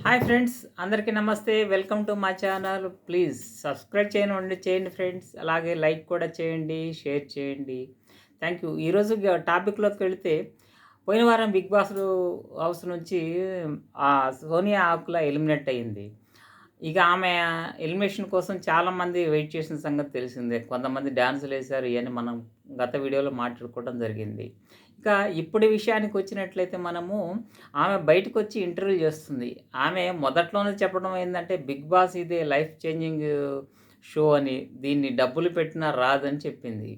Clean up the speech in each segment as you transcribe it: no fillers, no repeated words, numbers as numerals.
Hi friends, అందరికీ నమస్తే. Welcome to మా ఛానల్. ప్లీజ్ సబ్స్క్రైబ్ చేయండి ఫ్రెండ్స్. అలాగే లైక్ కూడా చేయండి, షేర్ చేయండి. Thank you. ఈరోజు టాపిక్‌లోకి వెళితే, పోయిన వారం 'బిగ్ బాస్' హౌస్ నుంచి సోనియా ఆకుల ఎలిమినేట్ అయింది. ఇక ఆమె ఎలిమినేషన్ కోసం చాలామంది వెయిట్ చేసిన సంగతి తెలిసిందే. కొంతమంది డాన్సులేశారు. ఇయన్నీ మనం గత వీడియోలో మాట్లాడుకోవడం జరిగింది. ఇక ఇప్పటి విషయానికి వచ్చినట్లయితే మనము ఆమె బయటకొచ్చి ఇంటర్వ్యూ చేస్తుంది. ఆమె మొదట్లోనే చెప్పడం ఏందంటే, 'బిగ్ బాస్' ఇదే లైఫ్ చేంజింగ్ షో అని, దీన్ని డబ్బులు పెట్టినా రాదని చెప్పింది.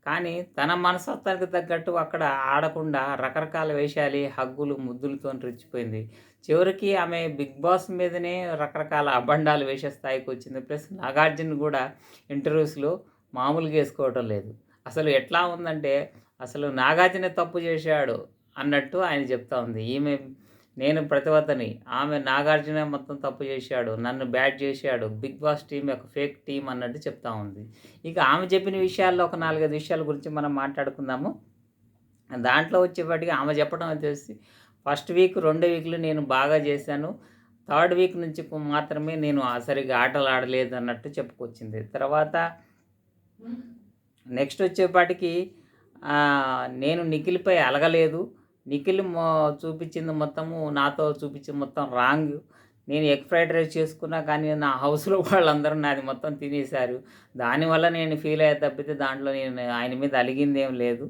కానీ తన మనస్తత్వానికి తగ్గట్టు అక్కడ ఆడకుండా రకరకాల వేషాలు, హగ్గులు, ముద్దులతోని రెచ్చిపోయింది. చివరికి ఆమె 'బిగ్ బాస్' మీదనే రకరకాల అభండాలు వేసే స్థాయికొచ్చింది. ప్లస్ నాగార్జున గూడా ఇంటర్వ్యూస్‌లో మామూలుగా ఏసుకోవటం లేదు. అసలు ఎట్లా ఉందంటే, అసలు నాగార్జునే తప్పు చేశాడు అన్నట్టు ఆయన చెప్తా ఉంది. నేను ప్రతివద్దని, ఆమె నాగార్జునే మొత్తం తప్పు చేశాడు, నన్ను బ్యాడ్ చేశాడు, 'బిగ్ బాస్' టీమ్ ఒక ఫేక్ టీమ్ అన్నట్టు చెప్తా ఉంది. ఇక ఆమె చెప్పిన విషయాల్లో ఒక 4, 5 విషయాల గురించి మనం మాట్లాడుకుందాము. దాంట్లో వచ్చేపాటికి ఆమె చెప్పడం వచ్చేసి, ఫస్ట్ వీక్, 2 వీక్‌లు నేను బాగా చేశాను. థర్డ్ వీక్ నుంచి మాత్రమే నేను సరిగ్గా ఆటలు ఆడలేదు అన్నట్టు చెప్పుకొచ్చింది. తర్వాత నెక్స్ట్ వచ్చేపాటికి నేను నిఖిల్‌పై అలగలేదు. నిఖిల్ చూపించింది మొత్తము, నాతో చూపించింది మొత్తం రాంగ్. నేను ఎగ్ ఫ్రైడ్ రైస్ చేసుకున్నా కానీ నా హౌస్‌లో వాళ్ళందరూ నాది మొత్తం తినేశారు. దానివల్ల నేను ఫీల్ అయ్యా తప్పితే దాంట్లో నేను ఆయన మీద అలిగిందేం లేదు.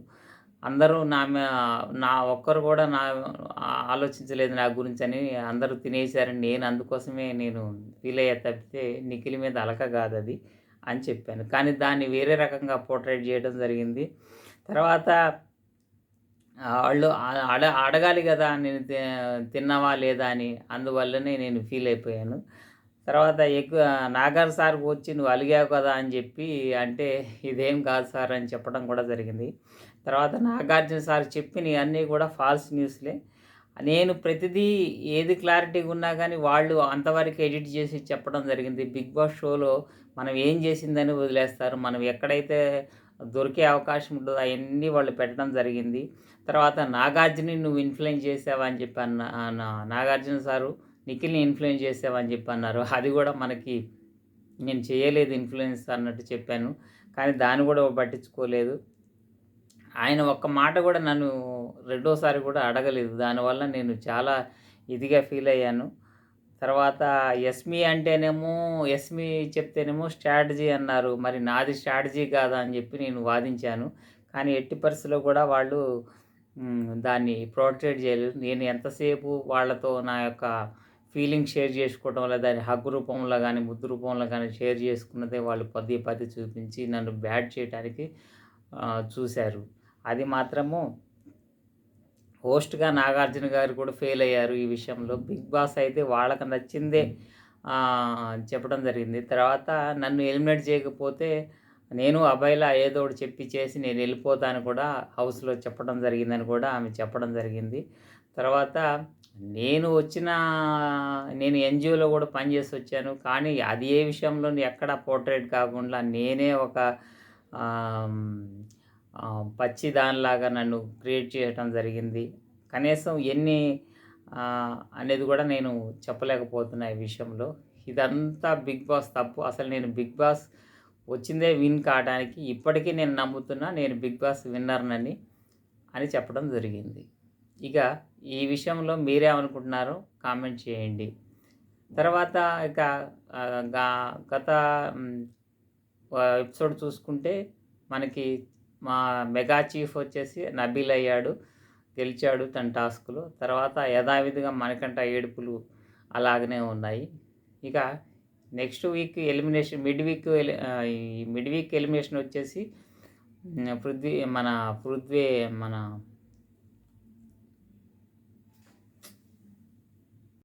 అందరూ నా ఒక్కరు కూడా ఆలోచించలేదు నా గురించని, అందరూ తినేసారని నేను అందుకోసమే నేను ఫీల్ అయ్యా తప్పితే నిఖిల్ మీద అలక కాదది అని చెప్పాను. కానీ దాన్ని వేరే రకంగా పోర్ట్రేట్ చేయడం జరిగింది. తర్వాత వాళ్ళు అడగాలి గదా! నేను తిన్నావా లేదా అని. అందువల్లనే నేను ఫీల్ అయిపోయాను. తర్వాత నాగార్ సార్‌కి వచ్చి "నువ్వు అలిగావు కదా" అని చెప్పి అంటే, "ఇదేం కాదు సార్" అని చెప్పడం కూడా జరిగింది. తర్వాత నాగార్జున సార్ చెప్పినయన్నీ కూడా ఫాల్స్ న్యూస్‌లే. నేను ప్రతిదీ ఏది క్లారిటీగా ఉన్నా గానీ వాళ్ళు అంతవరకు ఎడిట్ చేసి చెప్పడం జరిగింది. 'బిగ్ బాస్' షోలో మనం ఏం చేసిందని వదిలేస్తారు. మనం ఎక్కడైతే దొరికే అవకాశం ఉంటదో అయన్నీ వాళ్ళు పెట్టడం జరిగింది. తర్వాత నాగార్జునని నువ్వు ఇన్‌ఫ్లుయెన్స్ చేసావా అని చెప్పి నాగార్జున సారు నిఖిల్‌ని ఇన్‌ఫ్లుయెన్స్ చేసావని చెప్పి అన్నారు. అది కూడా మనకి నేను చేయలేదు ఇన్‌ఫ్లుయెన్స్ అన్నట్టు చెప్పాను. కానీ దాన్ని కూడా పట్టించుకోలేదు. ఆయన ఒక్క మాట కూడా నన్ను రెండోసారి కూడా అడగలేదు. దానివల్ల నేను చాలా ఇదిగా ఫీల్ అయ్యాను. తర్వాత యస్మి చెప్తేనేమో స్ట్రాటజీ అన్నారు. మరి నాది స్ట్రాటజీ కాదా అని చెప్పి నేను వాదించాను. కానీ ఎట్టి పరిస్థితిలో కూడా వాళ్ళు దాన్ని పోర్ట్రేట్ చేయలేదు. నేను ఎంతసేపు వాళ్ళతో నా యొక్క ఫీలింగ్స్ షేర్ చేసుకోవటం వల్ల దాన్ని హగ్ రూపంలో గానీ, ముద్దు రూపంలో గానీ షేర్ చేసుకున్నదే వాళ్ళు పదే పదే చూపించి నన్ను బ్యాడ్ చేయటానికి చూశారు. అది మాత్రము హోస్ట్‌గా నాగార్జున గారు కూడా ఫెయిల్ అయ్యారు ఈ విషయంలో. 'బిగ్ బాస్' అయితే వాళ్ళకి నచ్చిందే చెప్పడం జరిగింది. తర్వాత నన్ను ఎలిమినేట్ చేయకపోతే నేను అభయలా ఏదో ఒకటి చెప్పి చేసి నేను వెళ్ళిపోతాను కూడా హౌస్‌లో చెప్పడం జరిగిందని కూడా ఆమె చెప్పడం జరిగింది. తర్వాత నేను ఎన్‌జీఓలో కూడా పనిచేసి వచ్చాను. కానీ అది ఏ విషయంలోను ఎక్కడ పోర్ట్రేట్ కాకుండా నేనే ఒక పచ్చి దానిలాగా నన్ను క్రియేట్ చేయటం జరిగింది. కనీసం అనేది కూడా నేను చెప్పలేకపోతున్నా ఈ విషయంలో. ఇదంతా 'బిగ్ బాస్' తప్పు. అసలు నేను 'బిగ్ బాస్' వచ్చిందే విన్ కావడానికి. ఇప్పటికీ నేను నమ్ముతున్నా నేను 'బిగ్ బాస్' విన్నర్‌నని అని చెప్పడం జరిగింది. ఇక ఈ విషయంలో మీరేమనుకుంటున్నారో కామెంట్ చేయండి. తర్వాత ఇక గత ఎపిసోడ్ చూసుకుంటే మనకి మా మెగా చీఫ్ వచ్చేసి నబీల్ అయ్యాడు. గెలిచాడు తన టాస్క్‌లో. తర్వాత యథావిధిగా మనకంట ఏడుపులు అలాగనే ఉన్నాయి. ఇక నెక్స్ట్ వీక్ ఎలిమినేషన్ ఈ మిడ్ వీక్ ఎలిమినేషన్ వచ్చేసి పృథ్వీ మన